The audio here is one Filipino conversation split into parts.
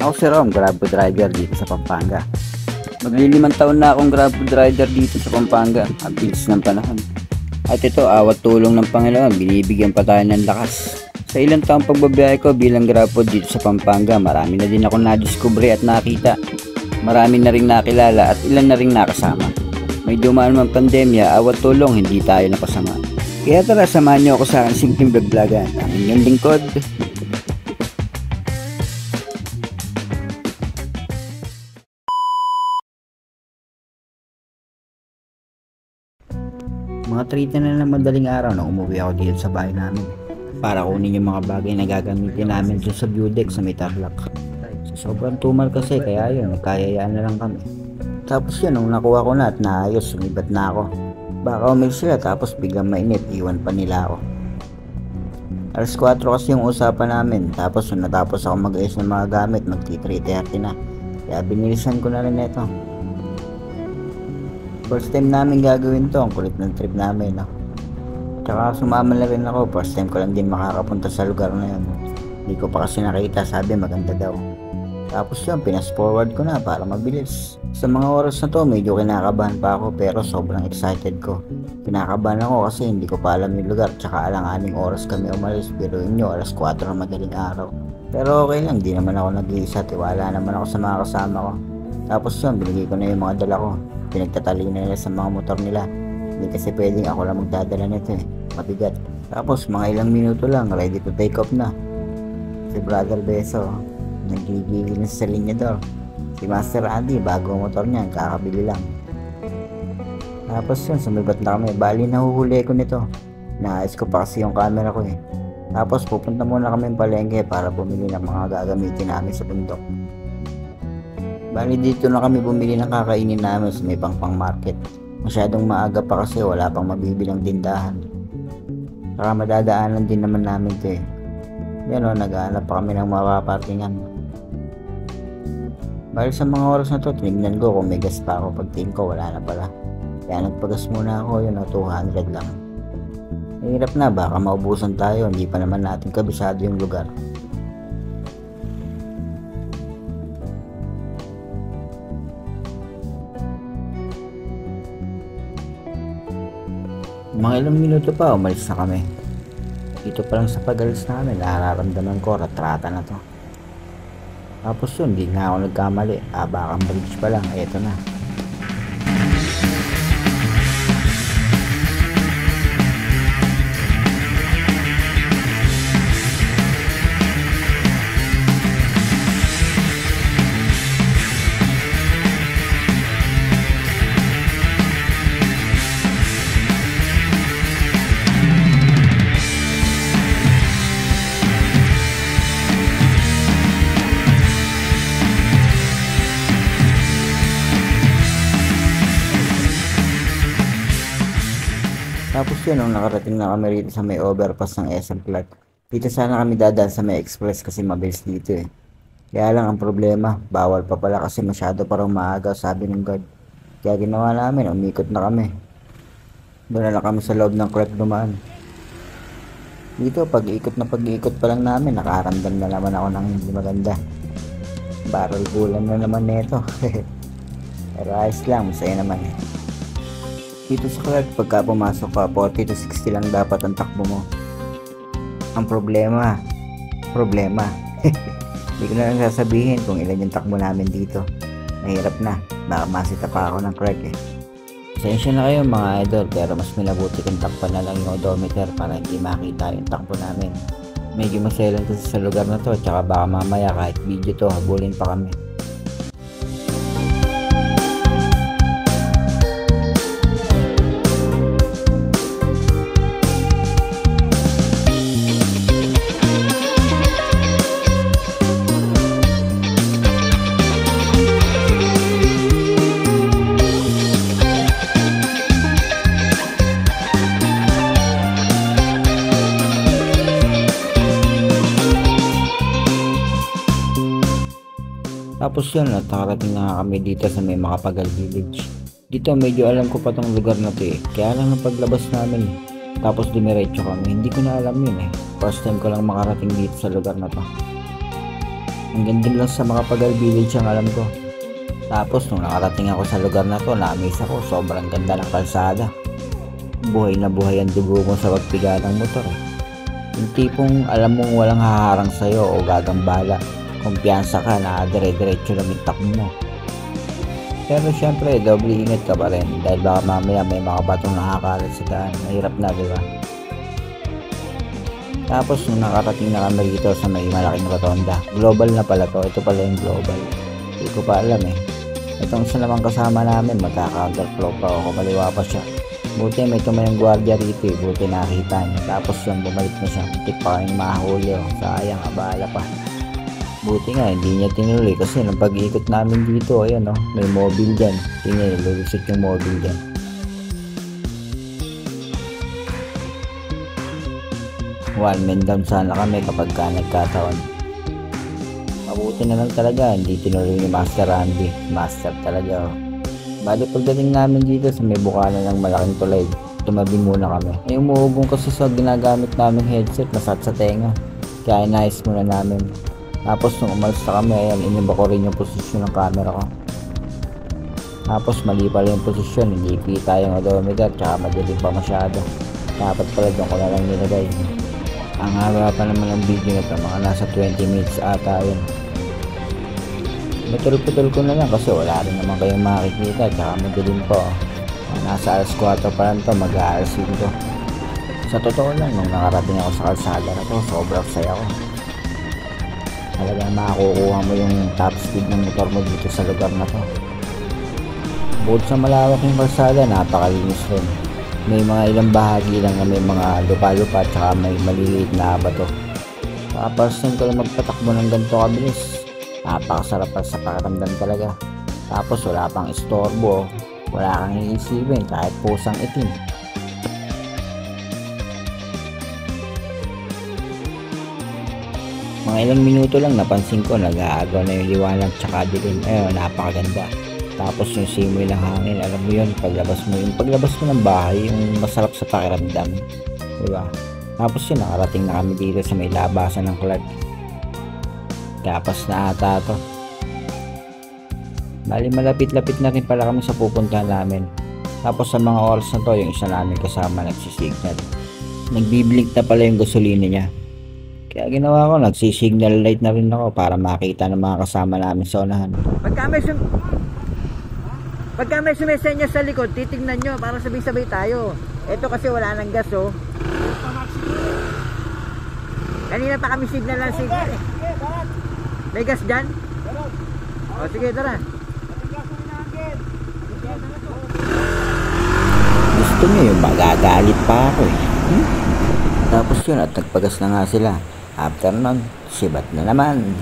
Ako si Rom, grab food driver dito sa Pampanga. Maglilimang taon na akong grab food rider dito sa Pampanga. Ang bilis ng panahon. At ito, awat tulong ng Panginoon, binibigyan pa tayo ng lakas. Sa ilang taong pagbabiyahe ko bilang grab food dito sa Pampanga, marami na din ako nadiskubre at nakita. Marami na rin nakilala at ilan na rin nakasama. May dumaan mang pandemya, awat tulong, hindi tayo napasama. Kaya tara, samahan niyo ako sa aking simpleng vlog-vlogan. Ang inyong lingkod. Mga 3 na ng madaling araw nang umuwi ako dito sa bahay namin para kunin yung mga bagay na gagamitin namin sa view deck sa may Tarlac. Sobrang tumal kasi kaya yun, nagkayayaan na lang kami. Tapos yun, nung nakuha ko na at naayos, sumibat na ako. Baka umil sila tapos biglang mainit, iwan pa nila ako. Alas 4 kasi yung usapan namin, tapos nung natapos ako mag-ayos ng mga gamit, magti-3:30 na. Kaya binilisan ko na rin ito. First time namin gagawin to, ang kulit ng trip namin, no? Tsaka sumama na rin ako, first time ko lang din makakapunta sa lugar na yun. Hindi ko pa kasi nakita, sabi maganda daw. Tapos yun, pinas forward ko na para mabilis. Sa mga oras na to, medyo kinakabahan pa ako pero sobrang excited ko. Kinakabahan ako kasi hindi ko pa alam yung lugar, tsaka alang-aning oras kami umalis, pero inyo, alas 4 ng madaling araw. Pero okay lang, di naman ako nag-iisa, tiwala naman ako sa mga kasama ko. Tapos yun, binigay ko na yung mga dala ko. Pinagtatalina nila sa mga motor nila. Hindi kasi pwedeng ako lang magdadala nito eh, mabigat. Tapos mga ilang minuto lang, ready to take off na. Si Brother Beso, nagigigil na sa linyador. Si Master Andy, bago motor niya, kakabili lang. Tapos yun, sumibat na kami. Bali, nahuhuli ko nito. Naayos ko pa kasi yung camera ko eh. Tapos pupunta muna kami palengke para bumili ng mga gagamitin namin sa bundok. Bali, dito na kami bumili ng kakainin namin sa may Pangpang Market. Masyadong maaga pa kasi wala pang mabibilang tindahan. Saka madadaanan din naman namin ito eh. Yan o, naghahanap pa kami ng mapaparkingan. Bali sa mga oras na to, tinignan ko kung may gas pa ako. Pagtingin ko, wala na pala. Kaya nagpagas muna ako, yun o, 200 lang. Mahirap na, baka maubusan tayo, hindi pa naman natin kabisado yung lugar. Mga ilang minuto pa, umalis na kami. Dito pa lang sa pag-alis namin, nararamdaman ko, ratrata na to. Tapos yun, di nga ako nagkamali. Bakang bridge pa lang, eto na. Tapos yun, nung nakarating na kami rito sa may overpass ng SM Clark, dito sana kami dadaan sa may express kasi mabilis dito eh. Kaya lang ang problema, bawal pa pala kasi masyado parang maaga, sabi ng guard. Kaya ginawa namin, umikot na kami. Doon na lang kami sa loob ng Clark dumaan. Dito, pag-ikot pa lang namin, nakaramdam na naman ako ng hindi maganda. Barrel bulan na naman nito. Pero ayos lang, masaya naman eh. Dito sa Clark, pagka pumasok ka, 40 to 60 lang dapat ang takbo mo. Ang problema. Hindi ko na lang sasabihin kung ilan yung takbo namin dito. Mahirap na, baka masita pa ako ng Clark eh. Pasensya na kayo mga idol, pero mas minabuti kong takpan na lang yung odometer para hindi makita yung takbo namin. Medyo maselan kasi sa lugar na to, tsaka baka mamaya kahit video to, habulin pa kami. Tapos yun, nakarating na kami dito sa may Makapagal Village. Dito medyo alam ko pa tong lugar na to eh. Kaya lang nang paglabas namin, tapos dumiretso kami, hindi ko na alam yun eh. First time ko lang makarating dito sa lugar na to. Hanggang din lang sa Makapagal Village ang alam ko. Tapos nung nakarating ako sa lugar na to, na-amaze ako, sobrang ganda ng kalsada. Buhay na buhay ang dugo mo sa pagpiga ng motor. Yung tipong alam mong walang haharang sa'yo o gagambala. Kumpiyansa ka na dire-diretso lang yung takbo mo. Pero syempre, doble ingat ka pa rin dahil baka mamaya may mga batong nakakalat sa daan. Mahirap na, diba? Tapos nung nakarating na kami dito sa may malaking rotonda, global na pala to, ito pala yung global. Hindi ko pa alam eh. Itong isa naman kasama namin, magkaka-counterflow pa ako, kaliwa pa siya. Buti may tumayang gwardiya rito eh, buti nakita niya. Tapos yung bumalik na siya, muntik pa kayong mahuli oh. Sayang, abala pa. Buti nga, hindi niya tinuloy kasi nung pag-ikot namin dito, ayan oh, may mobile dyan. Tingnan, lulusot yung mobile dyan. One man down sana kami kapag ka nagkataon. Mabuti na lang talaga, hindi tinuloy ni Master Randy. Master talaga oh. Bali pagdating namin dito sa may bukana ng malaking tulay, tumabi muna kami. May umuugong kasi sa ginagamit namin headset, nasat sa tenga. Kaya inayos muna namin. Tapos nung umalis na kami, ayan, iniba ko rin yung posisyon ng camera ko. Tapos mali pala yung posisyon, hindi kita yung odometer, tsaka madilim pa masyado. Dapat pala doon ko na lang nilagay. Ang haba pa naman ng video na ito, mga nasa 20 minutes ata yun. Putol-putol ko na lang kasi wala rin naman kayong makikita, tsaka madilim po. Nasa alas 4 pa lang ito, mag-aalas 5. Sa totoo lang, nung nakarating ako sa kalsada na ito, sobrang saya ko. Talagang makakukuha mo yung top speed ng motor mo dito sa lugar na to. Bukod sa malawak yung kalsada, napakalinis rin. May mga ilang bahagi lang na may mga lupa-lupa tsaka may maliliit na bato. Saka first time ko lang magpatakbo ng ganito kabilis. Napakasarap sa pakiramdam talaga. Tapos wala pang istorbo, wala kang iisipin kahit pusang itim. Mga ilang minuto lang napansin ko nag-aagaw na yung liwanag tsaka dilim. Ayun, napakaganda. Tapos yung simoy ng hangin, alam mo yun, paglabas mo ng bahay, yung masarap sa pakiramdam, diba? Tapos yun, nakarating na kami dito sa may labasan ng Clark. Kapas na ata to. Bali malapit-lapit na rin pala kami sa pupuntahan namin. Tapos sa mga oras na to, yung isa namin kasama nagsisignal. Nagbiblink na pala yung gasolina niya. Kaya ginawa ko, nagsisignal light na rin ako para makita ng mga kasama namin sa unahan. Pagka may sumisenya sa likod, titignan nyo para sabay-sabay tayo. Ito kasi wala nang gas oh. Kanina pa kami signal lang signal eh. May gas dyan? O sige, tara. Gusto nyo yung magagalit pa ako eh. Tapos yun at nagpagas na nga sila. After nun, sibat na naman.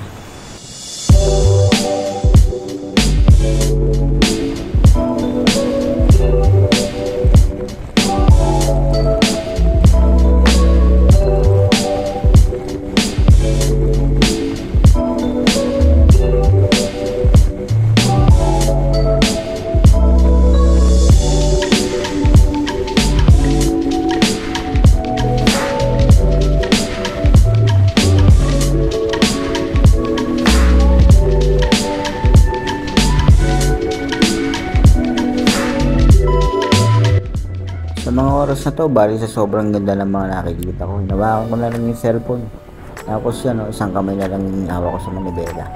Sa mga oras na to, bali sa sobrang ganda ng mga nakikita ko, hinawakan ko na lang yung cellphone. Tapos yan, isang kamay na lang hawak ko sa manibela.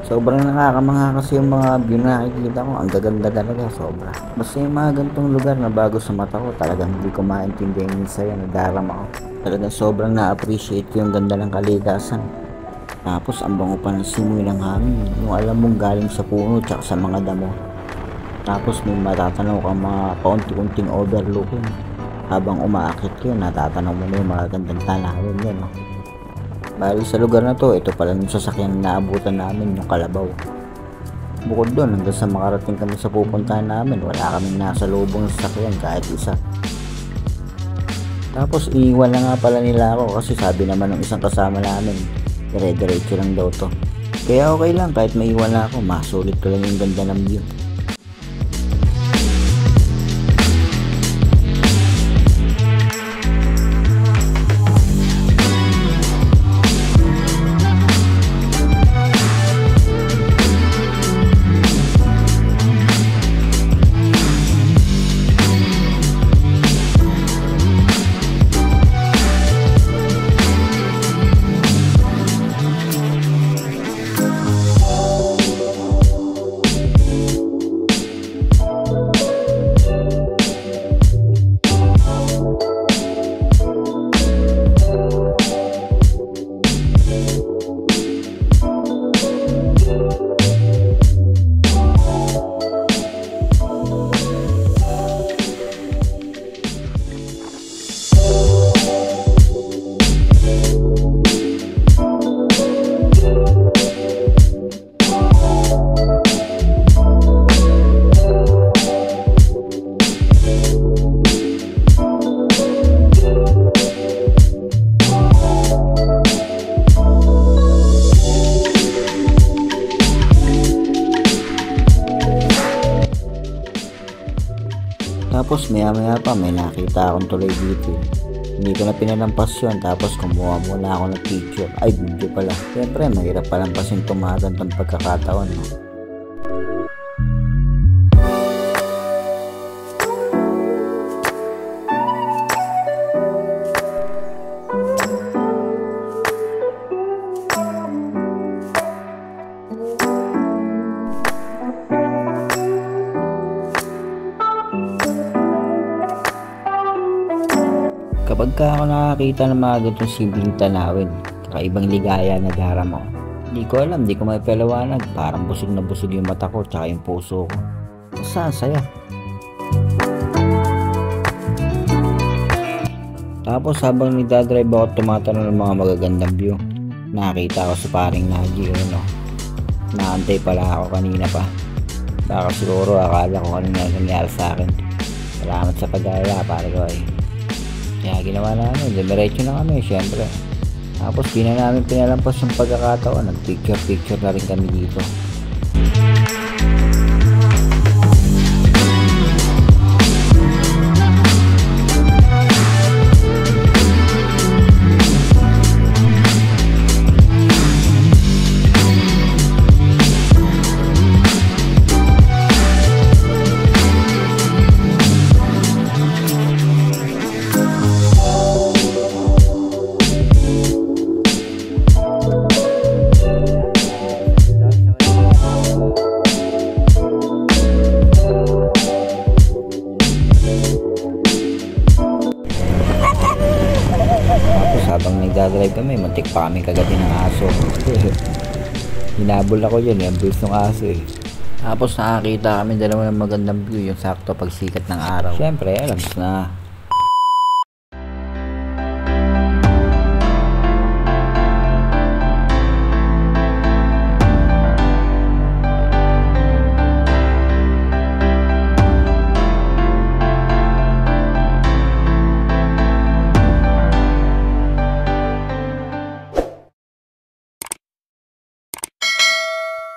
Sobrang nakakamangha kasi yung mga view na nakikita ko, ang gaganda talaga, sobra. Basta yung mga gantong lugar na bago sa mata ko, talagang hindi ko maintindihan yung saya, nadarama ko. Talagang sobrang na-appreciate ko yung ganda ng kalikasan. Tapos ang bango pa ng simoy ng hangin, yung alam mong galing sa puno tsaka sa mga damo. Tapos may matatanaw kang mga paunti-unting overlooking. Habang umaakit yun, natatanaw mo na yung mga gandang tanawin yun. No? Bali sa lugar na to, ito pala yung sasakyan na naabutan namin, yung Kalabaw. Bukod doon, hanggang sa makarating kami sa pupuntahan namin, wala kaming nasa lubong ng sasakyan kahit isa. Tapos iiwan na nga pala nila ako kasi sabi naman ng isang kasama namin, dire-diretso lang daw to. Kaya okay lang kahit maiwan na ako, masulit ko lang yung ganda ng view. Tapos maya maya pa may nakita akong tuloy dito. Hindi ko na pinalampas yun, tapos kumuha muna ako ng picture. Ay, video pala. Siyempre, mahirap palampasin tumatang pagkakataon, no? Kapag ako nakakita ng mga ganitong simpleng tanawin, kakaibang ligaya na darama ko. Hindi ko alam, hindi ko may paliwanag. Parang busog na busog yung mata ko tsaka yung puso ko. Basta saya. Tapos habang nagdadrive ako tumatanong ng mga magagandang view, nakita ko sa paring Naji, no? Naantay pala ako kanina pa. Baka siguro akala ko ano nangyari sa akin. Salamat sa pag-alala, pare ko eh. Kaya ginawa namin, diretso na kami syempre. Tapos di na namin pinalampas yung pagkakataon, nag-picture na rin kami dito. Habang nagdadrive kami, muntik pa kami kagatin ng aso. Hinabol ako yun, yung buwis ng aso eh. Tapos nakakita kami dalawa ng magandang view, yung sakto pagsikat ng araw. Siyempre, alam na.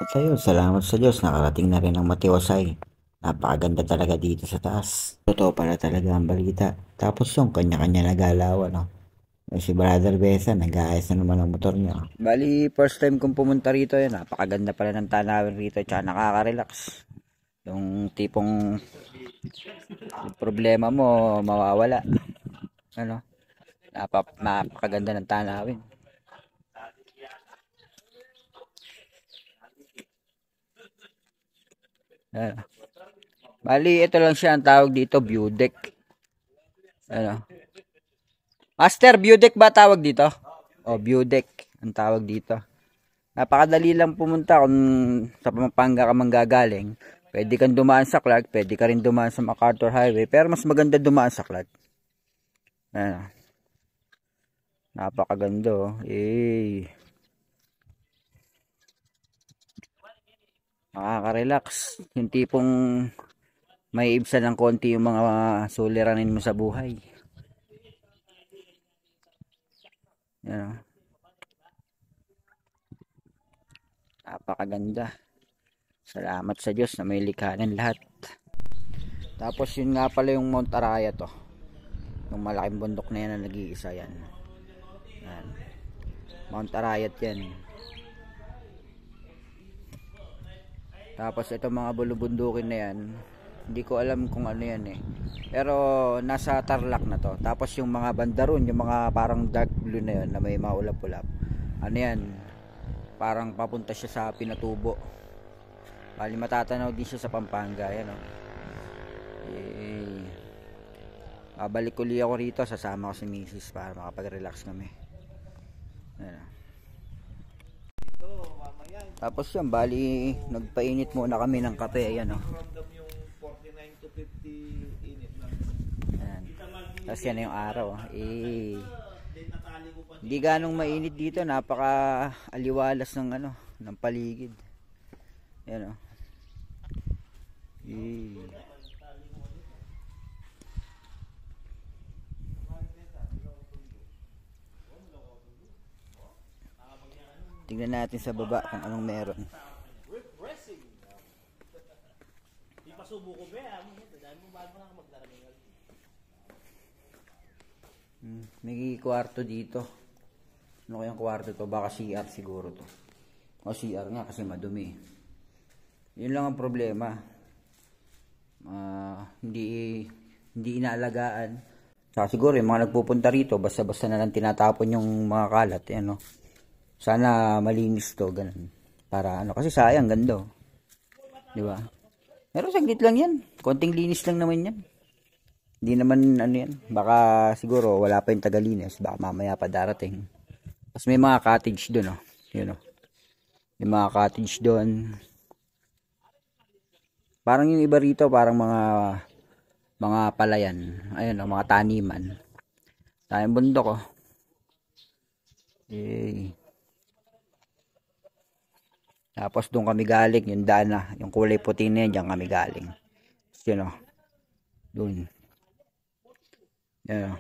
At ayun, salamat sa Diyos, nakarating na rin ang Matiwasay. Napakaganda talaga dito sa taas. Totoo pala talaga ang balita. Tapos yung kanya-kanya nagalawan, no? Si Brother Besa, nag-aayos na naman ang motor niya. Bali, first time kong pumunta rito, yun, napakaganda pala ng tanawin rito, tsaka nakaka-relax. Yung tipong yung problema mo, mawawala. Ano? Napakaganda ng tanawin. Ano. Bali, ito lang siya ang tawag dito, view deck. Ano? Master, view deck ba tawag dito? O, view deck ang tawag dito. Napakadali lang pumunta kung sa Pampanga ka manggagaling. Pwede kang dumaan sa Clark, pwede ka rin dumaan sa MacArthur Highway, pero mas maganda dumaan sa Clark. Ano? Napakaganda, oh. Nakaka-relax. Yung tipong may ibsan ng konti yung mga suliranin mo sa buhay. Yan. Napakaganda. Salamat sa Diyos na may likha ng lahat. Tapos yun nga pala yung Mount Arayat, to. Yung malaking bundok na yan na nag-iisa yan. Yan. Mount Arayat yan. Tapos itong mga bulubundukin na yan, hindi ko alam kung ano yan eh. Pero nasa Tarlac na to. Tapos yung mga bandaron, yung mga parang dark blue na yun na may mga ulap-ulap. Ano yan? Parang papunta siya sa Pinatubo. Bali matatanaw din siya sa Pampanga. Yan o. Babalik uli ako rito. Sasama ko si Mrs. para makapag-relax kami. Yan o. Tapos yun, bali nagpainit muna kami ng kape. Ayan o. Ayan. Tapos yan yung araw. Hindi ganong mainit dito. Napaka aliwalas ng ano, ng paligid. Ayan o. Tingnan natin sa baba kung anong meron. May kwarto dito. Ano kayang kwarto to? Baka CR siguro to. O CR nga kasi madumi. Yun lang ang problema. Hindi inaalagaan. Saka siguro yung mga nagpupunta rito, basta-basta na lang tinatapon yung mga kalat. Ano. Sana malinis to, ganun. Para ano, kasi sayang, ganda. Di ba? Pero saglit lang yan. Konting linis lang naman yan. Hindi naman ano yan. Baka siguro wala pa yung tagalinis. Baka mamaya pa darating. Tapos may mga cottage doon, oh. Yun, oh. May mga cottage doon. Parang yung iba rito, parang mga palayan. Ayun, oh, mga taniman. Tayong bundok, oh. Yay. Tapos doon kami galing, yung daan na, yung kulay puti na yan, dyan kami galing. Yun, oh. Doon. Yan, oh.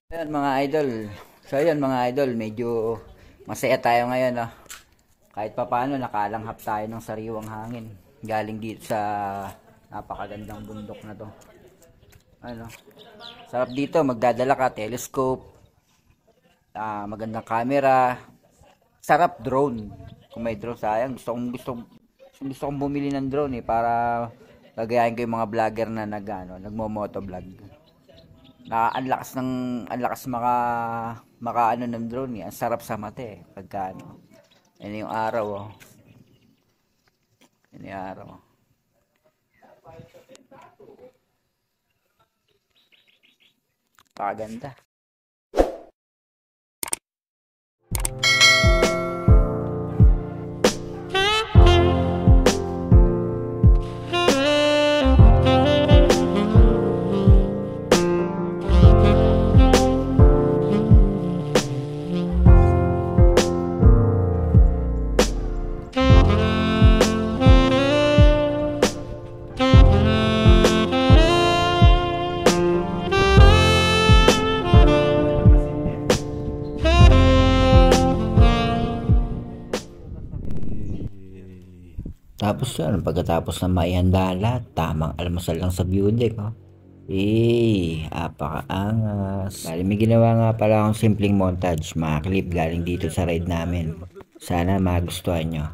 Ayan mga idol. So ayan mga idol, medyo masaya tayo ngayon, no? Kahit papaano nakalanghap tayo ng sariwang hangin. Galing dito sa napakagandang bundok na to. Ano? Sarap dito, magdadala ka telescope, magandang camera. Sarap drone. Kung may drone, sayang gusto kong bumili ng drone para gagayahin ko yung mga vlogger na nagmo-motovlog. Ang lakas maka ano ng drone, ang sarap sa mata pagka ano. Yan yung araw, oh. Yan yung araw. Paganda. Tapos yan, pagkatapos na maihanda lahat, tamang almusal lang sa view deck, oh. Apakaangas. Bali, may ginawa nga pala akong simpleng montage, mga clip galing dito sa ride namin. Sana magustuhan nyo.